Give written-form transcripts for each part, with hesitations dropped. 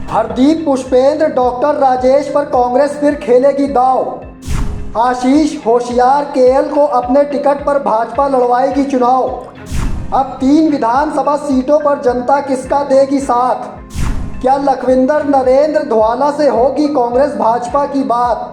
Hardeep Pushpendra doctor Rajesh पर कांग्रेस फिर खेलेगी दांव। आशीष होशियार केएल को अपने टिकट पर भाजपा लड़वाएगी चुनाव। अब 3 विधानसभा सीटों पर जनता किसका देगी साथ। क्या लखविंदर नरेंद्र धवाला से होगी कांग्रेस भाजपा की बात।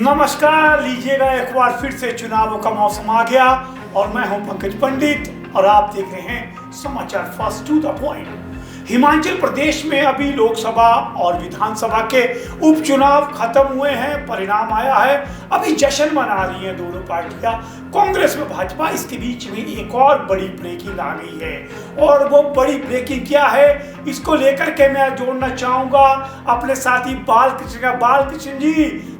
नमस्कार, लीजिएगा एक बार फिर से चुनावों का मौसम आ गया और मैं हूं पंकज पंडित और आप देख रहे हैं समाचार fast to the point. Himachal Pradesh में अभी लोकसभा और विधानसभा के उपचुनाव खत्म हुए हैं, परिणाम आया है। अभी जश्न मना रही हैं दोनों पार्टियां, कांग्रेस में भाजपा। इसके बीच में एक और बड़ी ब्रेकिंग आ गई है और वो बड़ी ब्रेकिंग क्या है, इसको लेकर के मैं जोड़ना चाहूंगा अपने साथी बालकृष्ण जी।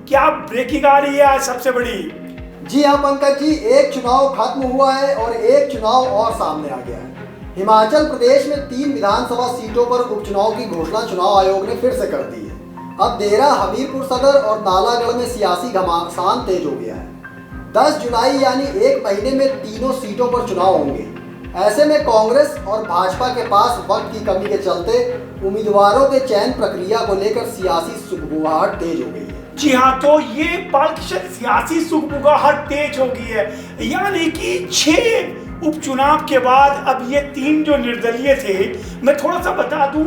क्या ब्रेकिंग आ रही है आज सबसे बड़ी? जी हाँ पंकज जी, एक चुनाव खत्म हुआ है और एक चुनाव और सामने आ गया है। हिमाचल प्रदेश में 3 विधानसभा सीटों पर उपचुनाव की घोषणा चुनाव आयोग ने फिर से कर दी है। अब देरा, हमीरपुर सदर और नालागढ़ में सियासी घमासान तेज हो गया है। 10 जुलाई यानी 1 महीने में तीनों सीटों पर चुनाव होंगे। ऐसे में कांग्रेस और भाजपा के पास वक्त की कमी के चलते उम्मीदवारों के चयन प्रक्रिया को लेकर सियासी सुगबुगाहट तेज हो गई है। जी हाँ, तो ये बालकृष्ण सियासी सुगबुगाहट तेज हो गई है, यानी कि 6 उपचुनाव के बाद अब ये 3 जो निर्दलीय थे, मैं थोड़ा सा बता दूं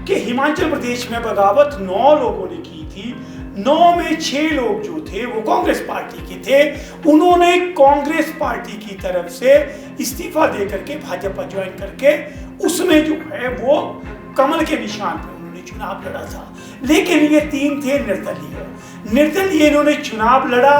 कि हिमाचल प्रदेश में बगावत 9 लोगों ने की थी। 9 में 6 लोग जो थे वो कांग्रेस पार्टी के थे। उन्होंने कांग्रेस पार्टी की तरफ से इस्तीफा दे करके भाजपा ज्वाइन करके उसमें जो है वो कमल के निशान पर उन्होंने चुनाव लड़ा था। लेकिन ये 3 थे निर्दलीय इन्होंने चुनाव लड़ा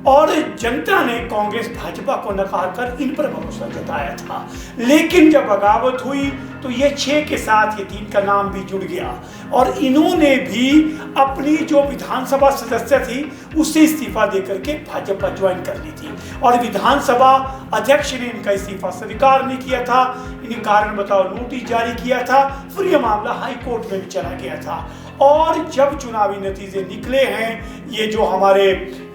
और जनता ने कांग्रेस भाजपा को नकार कर इन पर भरोसा जताया था। लेकिन जब बगावत हुई तो ये 6 के साथ ये 3 का नाम भी जुड़ गया और इन्होंने भी अपनी जो विधानसभा सदस्य थी उससे इस्तीफा देकर के भाजपा ज्वाइन कर ली थी और विधानसभा अध्यक्ष ने इनका इस्तीफा स्वीकार नहीं किया था। इन्हें कारण बताओ नोटिस जारी किया था, फिर यह मामला हाई कोर्ट में भी चला गया था। और जब चुनावी नतीजे निकले हैं, ये जो हमारे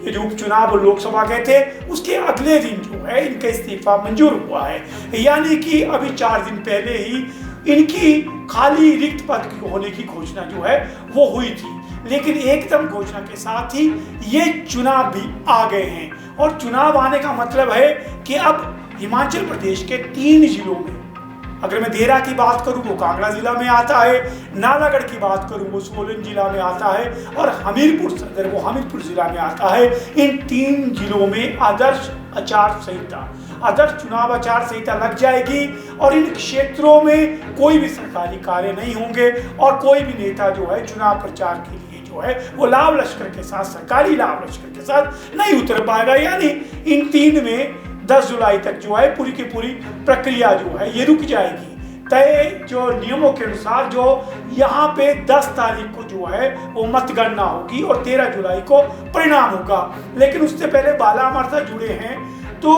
जो उपचुनाव लोकसभा के थे उसके अगले दिन जो है इनका इस्तीफा मंजूर हुआ है। यानी कि अभी 4 दिन पहले ही इनकी खाली रिक्त पद होने की घोषणा जो है वो हुई थी। लेकिन एकदम घोषणा के साथ ही ये चुनाव भी आ गए हैं और चुनाव आने का मतलब है कि अब हिमाचल प्रदेश के 3 जिलों में, अगर मैं देरा की बात करूं वो कांगड़ा जिला में आता है, नालागढ़ की बात करूं वो सोलन जिला में आता है और हमीरपुर सदर वो हमीरपुर जिला में आता है। इन 3 जिलों में आदर्श चुनाव आचार संहिता लग जाएगी और इन क्षेत्रों में कोई भी सरकारी कार्य नहीं होंगे और कोई भी नेता जो है चुनाव प्रचार के लिए जो है वो लाव लश्कर के साथ, सरकारी लाव लश्कर के साथ नहीं उतर पाएगा। यानी इन 3 में 10 जुलाई तक जो है पूरी की पूरी प्रक्रिया जो है ये रुक जाएगी। तय जो नियमों के अनुसार जो यहाँ पे 10 तारीख को जो है वो मतगणना होगी और 13 जुलाई को परिणाम होगा। लेकिन उससे पहले बाला हमारे साथ जुड़े हैं, तो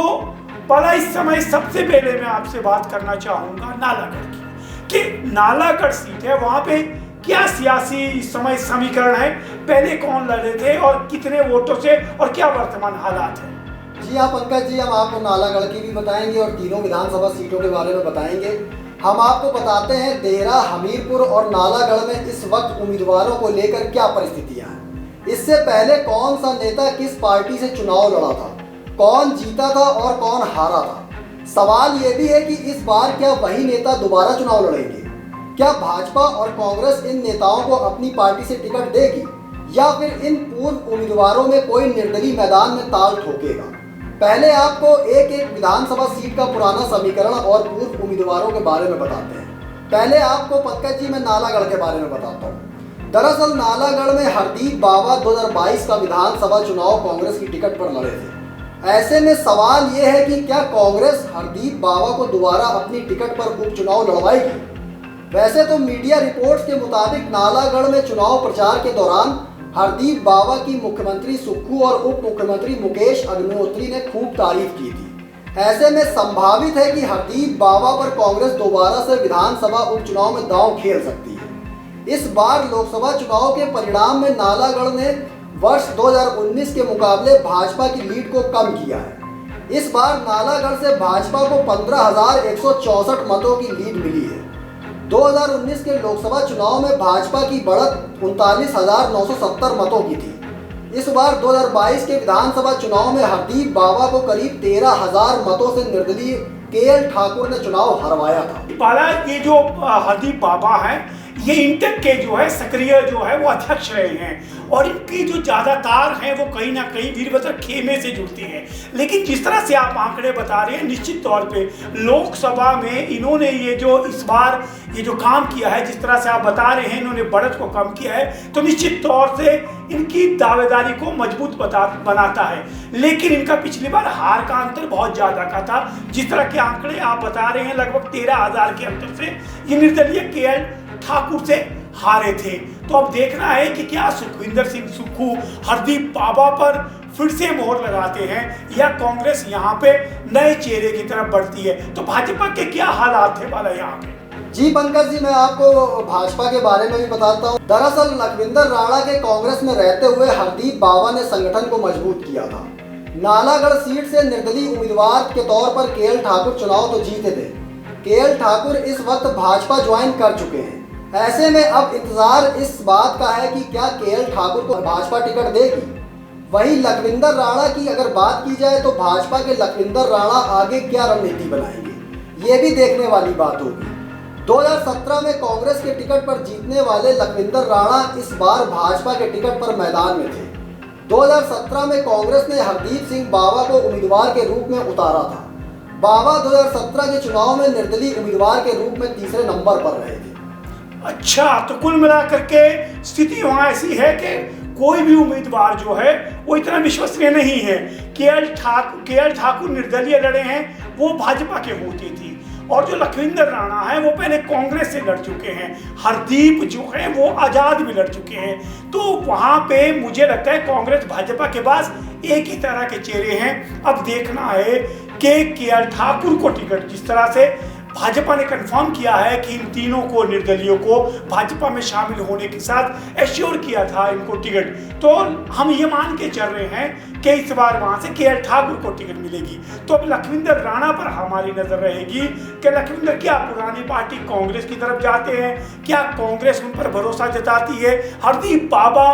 बाला इस समय सबसे पहले मैं आपसे बात करना चाहूँगा नालागढ़ की कि नालागढ़ सीट है, वहाँ पे क्या सियासी इस समय समीकरण है, पहले कौन लड़े थे और कितने वोटों से और क्या वर्तमान हालात है? जी हाँ पंकज जी, हम आपको नालागढ़ की भी बताएंगे और तीनों विधानसभा सीटों के बारे में बताएंगे। हम आपको बताते हैं देरा, हमीरपुर और नालागढ़ में इस वक्त उम्मीदवारों को लेकर क्या परिस्थितियां हैं। इससे पहले कौन सा नेता किस पार्टी से चुनाव लड़ा था, कौन जीता था और कौन हारा था। सवाल ये भी है कि इस बार क्या वही नेता दोबारा चुनाव लड़ेंगे। क्या भाजपा और कांग्रेस इन नेताओं को अपनी पार्टी से टिकट देगी या फिर इन पूर्व उम्मीदवारों में कोई निर्दलीय मैदान में ताल ठोकेगा। पहले आपको एक विधानसभा सीट का पुराना समीकरण और पूर्व उम्मीदवारों के बारे में बताते हैं। पहले आपको पंकज जी मैं नालागढ़ के बारे में बताता हूँ। दरअसल नालागढ़ में हरदीप बाबा 2022 का विधानसभा चुनाव कांग्रेस की टिकट पर लड़े थे। ऐसे में सवाल ये है कि क्या कांग्रेस हरदीप बाबा को दोबारा अपनी टिकट पर उपचुनाव लड़वाएगी। वैसे तो मीडिया रिपोर्ट्स के मुताबिक नालागढ़ में चुनाव प्रचार के दौरान हरदीप बाबा की मुख्यमंत्री सुक्खू और उप मुख्यमंत्री मुकेश अग्निहोत्री ने खूब तारीफ की थी। ऐसे में संभावित है कि हरदीप बाबा पर कांग्रेस दोबारा से विधानसभा उपचुनाव में दांव खेल सकती है। इस बार लोकसभा चुनाव के परिणाम में नालागढ़ ने वर्ष 2019 के मुकाबले भाजपा की लीड को कम किया है। इस बार नालागढ़ से भाजपा को 15,164 मतों की लीड मिली है। 2019 के लोकसभा चुनाव में भाजपा की बढ़त 39,970 मतों की थी। इस बार 2022 के विधानसभा चुनाव में हरदीप बाबा को करीब 13,000 मतों से निर्दलीय केएल ठाकुर ने चुनाव हरवाया था। बाला, ये जो हरदीप बाबा हैं, ये इंटेक के जो है सक्रिय जो है वो अध्यक्ष रहे हैं और इनकी जो ज्यादातर हैं वो कहीं ना कहीं वीरभद्र खेमे से जुड़ती हैं। लेकिन जिस तरह से आप आंकड़े बता रहे हैं, निश्चित तौर पे लोकसभा में इन्होंने ये जो इस बार ये जो काम किया है, जिस तरह से आप बता रहे हैं इन्होंने बढ़त को कम किया है, तो निश्चित तौर से इनकी दावेदारी को मजबूत बनाता है। लेकिन इनका पिछली बार हार का अंतर बहुत ज्यादा का था। जिस तरह के आंकड़े आप बता रहे हैं, लगभग 13,000 के अंतर से ये निर्दलीय केएल ठाकुर से हारे थे। तो अब देखना है कि क्या सुखविंदर सिंह सुक्खू हरदीप बाबा पर फिर से मोहर लगाते हैं या कांग्रेस यहाँ पे नए चेहरे की तरफ बढ़ती है। तो भाजपा के क्या हालात थे वाला यहाँ पे? जी पंकज जी, मैं आपको भाजपा के बारे में भी बताता हूँ। दरअसल लखविंदर राणा के कांग्रेस में रहते हुए हरदीप बाबा ने संगठन को मजबूत किया था। नालागढ़ सीट से निर्दलीय उम्मीदवार के तौर पर केएल ठाकुर चुनाव तो जीते थे। केएल ठाकुर इस वक्त भाजपा ज्वाइन कर चुके हैं। ऐसे में अब इंतजार इस बात का है कि क्या केएल ठाकुर को भाजपा टिकट देगी। वहीं लखविंदर राणा की अगर बात की जाए तो भाजपा के लखविंदर राणा आगे क्या रणनीति बनाएंगे, ये भी देखने वाली बात होगी। 2017 में कांग्रेस के टिकट पर जीतने वाले लखविंदर राणा इस बार भाजपा के टिकट पर मैदान में थे। 2017 में कांग्रेस ने हरदीप सिंह बाबा को उम्मीदवार के रूप में उतारा था। बाबा 2017 के चुनाव में निर्दलीय उम्मीदवार के रूप में तीसरे नंबर पर रहे थे। अच्छा, तो कुल मिलाकर के स्थिति वहां ऐसी है कि कोई भी उम्मीदवार जो है वो इतना विश्वसनीय नहीं है। केएल ठाकुर निर्दलीय लड़े हैं, वो भाजपा के होती थी, और जो लखविंदर राणा है वो पहले कांग्रेस से लड़ चुके हैं। हरदीप जो है वो आजाद भी लड़ चुके हैं। तो वहां पे मुझे लगता है कांग्रेस भाजपा के पास एक ही तरह के चेहरे हैं। अब देखना है कि केएल ठाकुर को टिकट, जिस तरह से भाजपा ने कंफर्म किया है कि इन तीनों को निर्दलीयों को भाजपा में शामिल होने के साथ एश्योर किया था इनको टिकट, तो हम ये मान के चल रहे हैं कि इस बार वहां से केएल ठाकुर को टिकट मिलेगी। तो अब लखविंदर राणा पर हमारी नजर रहेगी कि लखविंदर क्या पुरानी पार्टी कांग्रेस की तरफ जाते हैं, क्या कांग्रेस उन पर भरोसा जताती है। हरदीप बाबा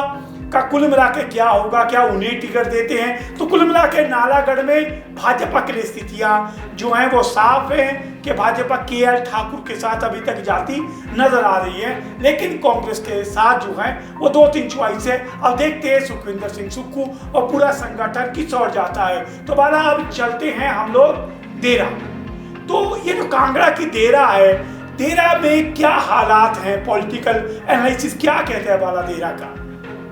का कुल मिला के क्या होगा, क्या उन्हें टिकट देते हैं। तो कुल मिला के नालागढ़ में भाजपा की स्थितियां जो हैं वो साफ हैं कि भाजपा केएल ठाकुर के साथ अभी तक जाती नजर आ रही है, लेकिन कांग्रेस के साथ जो है वो 2-3 चॉइस है। अब देखते हैं सुखविंदर सिंह सुक्खू और पूरा संगठन किस ओर जाता है। तो बाला, अब चलते हैं हम लोग देरा। तो ये जो कांगड़ा की देरा है, देरा में क्या हालात हैं, पॉलिटिकल एनालिसिस क्या कहते हैं बाला देरा का?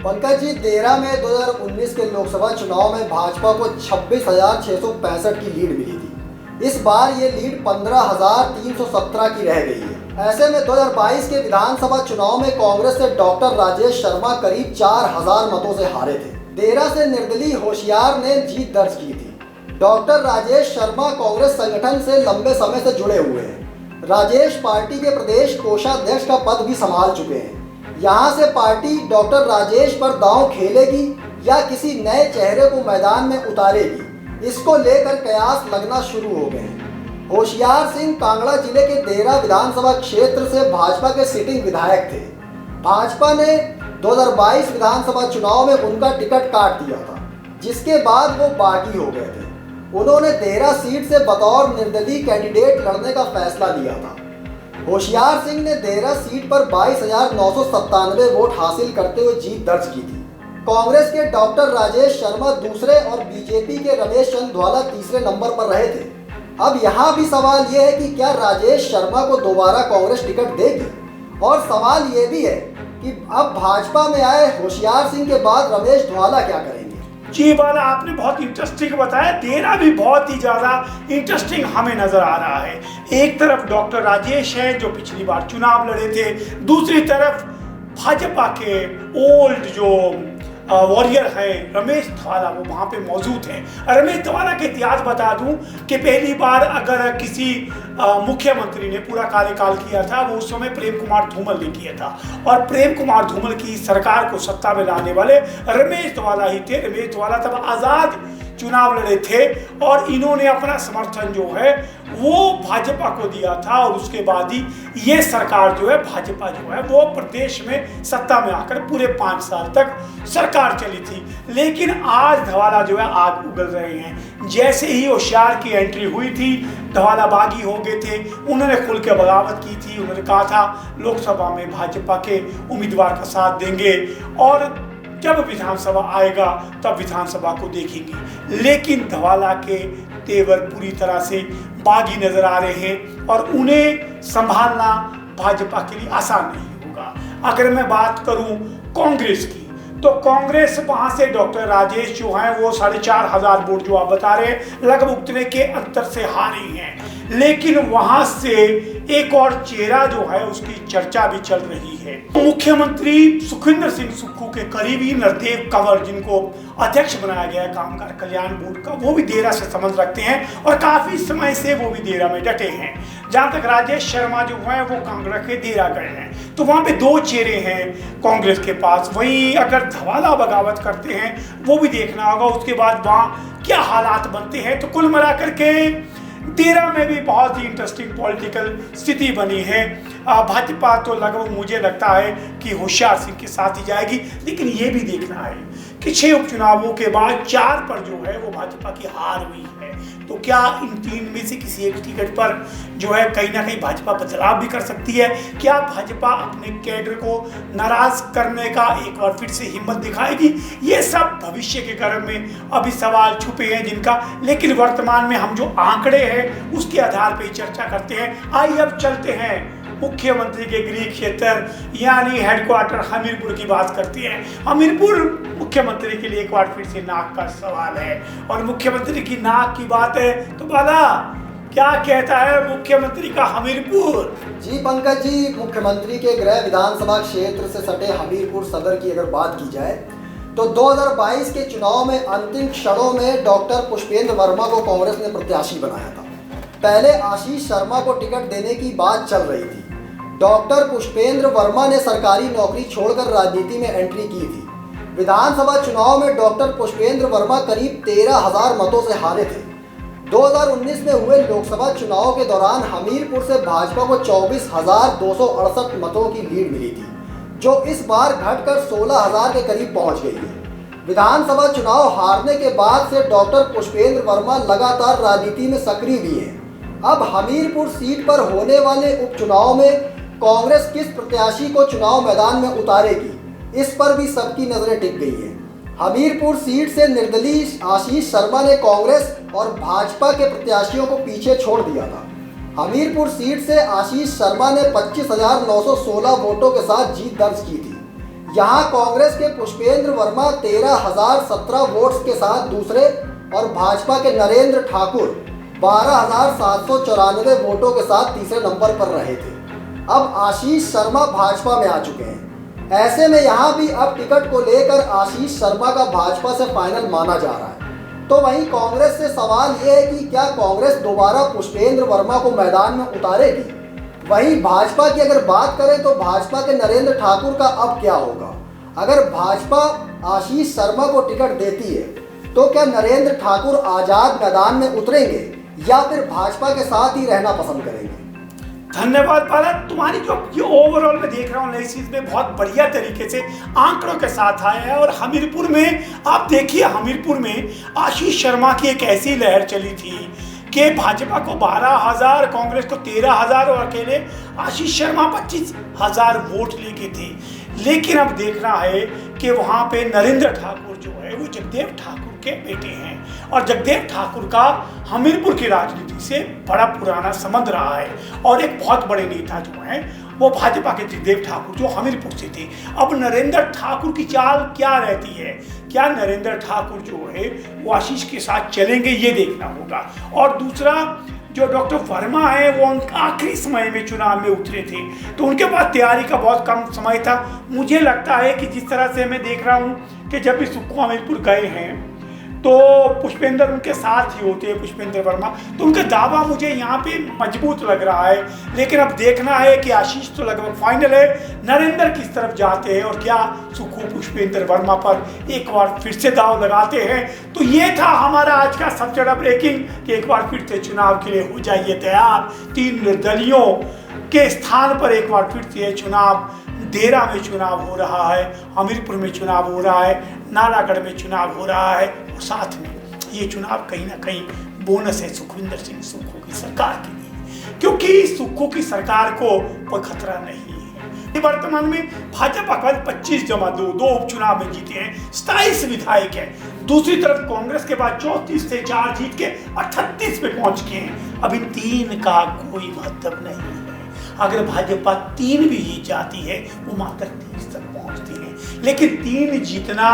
पंकज जी, देरा में 2019 के लोकसभा चुनाव में भाजपा को 26,665 की लीड मिली थी। इस बार ये लीड 15,317 की रह गई है। ऐसे में 2022 के विधानसभा चुनाव में कांग्रेस से डॉक्टर राजेश शर्मा करीब 4,000 मतों से हारे थे। देरा से निर्दलीय होशियार ने जीत दर्ज की थी। डॉक्टर राजेश शर्मा कांग्रेस संगठन से लंबे समय से जुड़े हुए हैं। राजेश पार्टी के प्रदेश कोषाध्यक्ष का पद भी संभाल चुके हैं। यहाँ से पार्टी डॉक्टर राजेश पर दांव खेलेगी या किसी नए चेहरे को मैदान में उतारेगी, इसको लेकर कयास लगना शुरू हो गए हैं। होशियार सिंह कांगड़ा जिले के देरा विधानसभा क्षेत्र से भाजपा के सिटिंग विधायक थे। भाजपा ने 2022 विधानसभा चुनाव में उनका टिकट काट दिया था, जिसके बाद वो बागी हो गए थे। उन्होंने देरा सीट से बतौर निर्दलीय कैंडिडेट लड़ने का फैसला लिया था। होशियार सिंह ने देरा सीट पर 22,997 वोट हासिल करते हुए जीत दर्ज की थी। कांग्रेस के डॉक्टर राजेश शर्मा दूसरे और बीजेपी के रमेश चंद्र ध्वाला तीसरे नंबर पर रहे थे। अब यहाँ भी सवाल ये है कि क्या राजेश शर्मा को दोबारा कांग्रेस टिकट देगी, और सवाल ये भी है कि अब भाजपा में आए होशियार सिंह के बाद रमेश ध्वाला क्या करेंगे। जी बाला, आपने बहुत इंटरेस्टिंग बताया। देरा भी बहुत ही ज़्यादा इंटरेस्टिंग हमें नज़र आ रहा है। एक तरफ डॉक्टर राजेश हैं जो पिछली बार चुनाव लड़े थे, दूसरी तरफ भाजपा के ओल्ड जो वॉरियर है रमेश ध्वाला, वो वहाँ पे मौजूद हैं। रमेश ध्वाला के इतिहास बता दूं कि पहली बार अगर किसी मुख्यमंत्री ने पूरा कार्यकाल किया था, वो उस समय प्रेम कुमार धूमल ने किया था, और प्रेम कुमार धूमल की सरकार को सत्ता में लाने वाले रमेश ध्वाला ही थे। रमेश ध्वाला तब आज़ाद चुनाव लड़े थे और इन्होंने अपना समर्थन जो है वो भाजपा को दिया था और उसके बाद ही ये सरकार जो है भाजपा जो है वो प्रदेश में सत्ता में आकर पूरे 5 साल तक सरकार चली थी। लेकिन आज धवाला जो है आग उगल रहे हैं। जैसे ही होशियार की एंट्री हुई थी धवाला बागी हो गए थे, उन्होंने खुल के बगावत की थी। उन्होंने कहा था लोकसभा में भाजपा के उम्मीदवार का साथ देंगे और जब विधानसभा आएगा तब विधानसभा को देखेंगे। लेकिन धवाला के तेवर पूरी तरह से बागी नजर आ रहे हैं और उन्हें संभालना भाजपा के लिए आसान नहीं होगा। अगर मैं बात करूं कांग्रेस की तो कांग्रेस वहां से डॉक्टर राजेश जो हैं वो 4,500 वोट जो आप बता रहे हैं लगभग उतने के अंतर से हारी हैं। लेकिन वहां से एक और चेहरा जो है उसकी चर्चा भी चल रही है। मुख्यमंत्री सुखविंदर सिंह सुक्खू के करीबी नरदेव कंवर, जिनको अध्यक्ष बनाया गया है कामगार कल्याण बोर्ड का, वो भी देरा से संबंध रखते हैं और काफी समय से वो भी देरा में डटे हैं। जहां तक राजेश शर्मा जो है वो कांगड़ा के देरा गए हैं, तो वहां पे 2 चेहरे हैं कांग्रेस के पास। वहीं अगर धवाला बगावत करते हैं वो भी देखना होगा उसके बाद वहां क्या हालात बनते हैं। तो कुल मिलाकर के देरा में भी बहुत ही इंटरेस्टिंग पॉलिटिकल स्थिति बनी है। भाजपा तो लगभग मुझे लगता है कि होशियार सिंह के साथ ही जाएगी। लेकिन ये भी देखना है कि 6 उपचुनावों के बाद 4 पर जो है वो भाजपा की हार हुई है। तो क्या इन 3 में से किसी एक टिकट पर जो है कहीं ना कहीं भाजपा बदलाव भी कर सकती है? क्या भाजपा अपने कैडर को नाराज करने का एक बार फिर से हिम्मत दिखाएगी? ये सब भविष्य के क्रम में अभी सवाल छुपे हैं जिनका, लेकिन वर्तमान में हम जो आंकड़े हैं उसके आधार पर चर्चा करते हैं। आइए अब चलते हैं मुख्यमंत्री के गृह क्षेत्र यानी हेडक्वार्टर हमीरपुर की बात करते हैं। हमीरपुर मुख्यमंत्री के लिए एक बार फिर से नाक का सवाल है और मुख्यमंत्री की नाक की बात है तो बाला क्या कहता है मुख्यमंत्री का हमीरपुर? जी पंकज जी, मुख्यमंत्री के गृह विधानसभा क्षेत्र से सटे हमीरपुर सदर की अगर बात की जाए तो 2022 के चुनाव में अंतिम क्षणों में डॉक्टर पुष्पेंद्र वर्मा को कांग्रेस ने प्रत्याशी बनाया था। पहले आशीष शर्मा को टिकट देने की बात चल रही थी। डॉक्टर पुष्पेंद्र वर्मा ने सरकारी नौकरी छोड़कर राजनीति में एंट्री की थी। विधानसभा चुनाव में डॉक्टर पुष्पेंद्र वर्मा करीब 13,000 मतों से हारे थे। 2019 में हुए लोकसभा चुनाव के दौरान हमीरपुर से भाजपा को 24,268 मतों की लीड मिली थी, जो इस बार घटकर 16,000 के करीब पहुंच गई है। विधानसभा चुनाव हारने के बाद से डॉक्टर पुष्पेंद्र वर्मा लगातार राजनीति में सक्रिय भी हैं। अब हमीरपुर सीट पर होने वाले उपचुनाव में कांग्रेस किस प्रत्याशी को चुनाव मैदान में उतारेगी, इस पर भी सबकी नजरें टिक गई हैं। हमीरपुर सीट से निर्दलीय आशीष शर्मा ने कांग्रेस और भाजपा के प्रत्याशियों को पीछे छोड़ दिया था। हमीरपुर सीट से आशीष शर्मा ने 25,916 वोटों के साथ जीत दर्ज की थी। यहां कांग्रेस के पुष्पेंद्र वर्मा 13,017 वोट्स के साथ दूसरे और भाजपा के नरेंद्र ठाकुर 12,794 वोटों के साथ तीसरे नंबर पर रहे थे। अब आशीष शर्मा भाजपा में आ चुके हैं। ऐसे में यहाँ भी अब टिकट को लेकर आशीष शर्मा का भाजपा से फाइनल माना जा रहा है। तो वहीं कांग्रेस से सवाल ये है कि क्या कांग्रेस दोबारा पुष्पेंद्र वर्मा को मैदान में उतारेगी? वहीं भाजपा की अगर बात करें तो भाजपा के नरेंद्र ठाकुर का अब क्या होगा? अगर भाजपा आशीष शर्मा को टिकट देती है तो क्या नरेंद्र ठाकुर आजाद मैदान में उतरेंगे या फिर भाजपा के साथ ही रहना पसंद करेंगे? धन्यवाद बाला, तुम्हारी जो ये ओवरऑल में देख रहा हूँ एनालिसिस में बहुत बढ़िया तरीके से आंकड़ों के साथ आया है। और हमीरपुर में आप देखिए, हमीरपुर में आशीष शर्मा की एक ऐसी लहर चली थी कि भाजपा को 12,000, कांग्रेस को 13,000 और अकेले आशीष शर्मा 25,000 वोट लेके थे। लेकिन अब देखना है कि वहाँ पे नरेंद्र ठाकुर जो है वो जगदेव ठाकुर के बेटे हैं और जगदेव ठाकुर का हमीरपुर की राजनीति से बड़ा पुराना संबंध रहा है और एक बहुत बड़े नेता जो हैं वो भाजपा के जगदेव ठाकुर जो हमीरपुर से थे। अब नरेंद्र ठाकुर की चाल क्या रहती है? क्या नरेंद्र ठाकुर जो है वो आशीष के साथ चलेंगे, ये देखना होगा। और दूसरा, जो डॉक्टर वर्मा है वो उनका आखिरी समय में चुनाव में उतरे थे तो उनके पास तैयारी का बहुत कम समय था। मुझे लगता है कि जिस तरह से मैं देख रहा हूँ कि जब भी सुक्खू हमीरपुर गए हैं तो पुष्पेंद्र उनके साथ ही होते हैं, पुष्पेंद्र वर्मा, तो उनका दावा मुझे यहाँ पे मजबूत लग रहा है। लेकिन अब देखना है कि आशीष तो लगभग फाइनल है, नरेंद्र किस तरफ जाते हैं और क्या सुक्खू पुष्पेंद्र वर्मा पर एक बार फिर से दाव लगाते हैं। तो ये था हमारा आज का सबसे बड़ा ब्रेकिंग कि एक बार फिर से चुनाव के लिए हो जाइए तैयार। 3 निर्दलियों के स्थान पर एक बार फिर से चुनाव, देरा में चुनाव हो रहा है, हमीरपुर में चुनाव हो रहा है, नालागढ़ में चुनाव हो रहा है, और साथ में ये चुनाव कहीं ना कहीं बोनस है सुखविंदर सिंह सुक्खू की सरकार के लिए, क्योंकि सुक्खू की सरकार को कोई खतरा नहीं है। वर्तमान में भाजपा का 25 जमा 2 उपचुनाव में जीते हैं, 27 विधायक हैं। दूसरी तरफ कांग्रेस के बाद 34 से 4 जीत के 38 पे पहुंच गए हैं। अब इन 3 का कोई महत्व नहीं है। अगर भाजपा 3 भी जीत जाती है वो मात्र 30 तक पहुंचती है, लेकिन 3 जीतना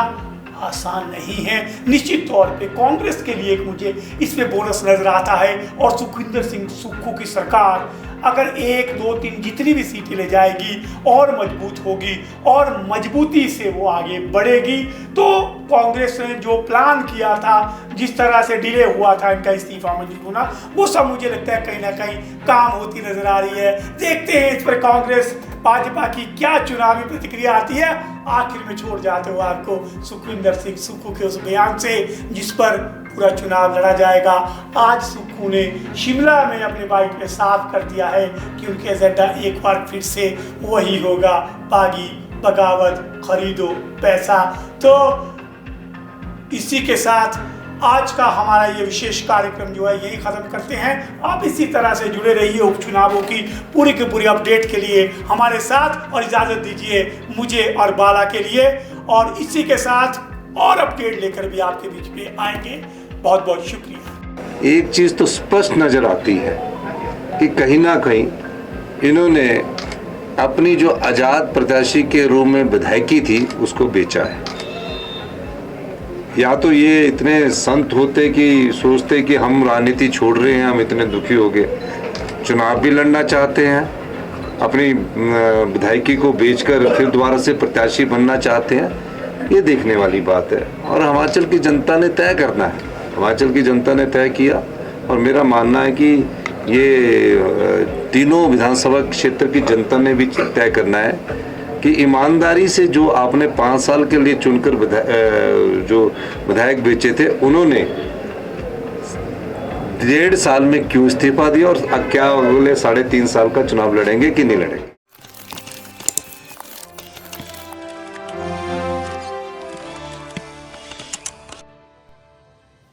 आसान नहीं है। निश्चित तौर पे कांग्रेस के लिए मुझे इसमें बोनस नजर आता है, और सुखविंदर सिंह सुक्खू की सरकार अगर 1, 2, 3 जितनी भी सीटें ले जाएगी और मजबूत होगी और मजबूती से वो आगे बढ़ेगी, तो कांग्रेस ने जो प्लान किया था, जिस तरह से डिले हुआ था इनका इस्तीफा मंजूर होना, वो सब मुझे लगता है कहीं ना कहीं काम होती नजर आ रही है। देखते हैं इस पर कांग्रेस भाजपा की क्या चुनावी प्रतिक्रिया आती है। आखिर में छोड़ जाते हो आपको सुखविंदर सिंह सुक्खू के उस बयान से जिस पर पूरा चुनाव लड़ा जाएगा। आज सुक्खू ने शिमला में अपने बाइट में साफ कर दिया है कि उनके एजेंडा एक बार फिर से वही होगा, बागी बगावत, खरीदो पैसा। तो इसी के साथ आज का हमारा ये विशेष कार्यक्रम जो है यही खत्म करते हैं। आप इसी तरह से जुड़े रहिए उपचुनावों की पूरी की पूरी अपडेट के लिए हमारे साथ, और इजाज़त दीजिए मुझे और बाला के लिए, और इसी के साथ और अपडेट लेकर भी आपके बीच में आएंगे। बहुत बहुत शुक्रिया। एक चीज़ तो स्पष्ट नज़र आती है कि कहीं ना कहीं इन्होंने अपनी जो आज़ाद प्रत्याशी के रूप में विधायकी थी उसको बेचा है। या तो ये इतने संत होते कि सोचते कि हम राजनीति छोड़ रहे हैं, हम इतने दुखी हो गए, चुनाव भी लड़ना चाहते हैं, अपनी विधायकी को बेचकर फिर दोबारा से प्रत्याशी बनना चाहते हैं, ये देखने वाली बात है। और हिमाचल की जनता ने तय करना है, हिमाचल की जनता ने तय किया, और मेरा मानना है कि ये तीनों विधानसभा क्षेत्र की जनता ने भी तय करना है कि ईमानदारी से जो आपने 5 साल के लिए चुनकर जो विधायक बेचे थे, उन्होंने 1.5 साल में क्यों इस्तीफा दिया, और क्या अगले 3.5 साल का चुनाव लड़ेंगे कि नहीं लड़ेंगे।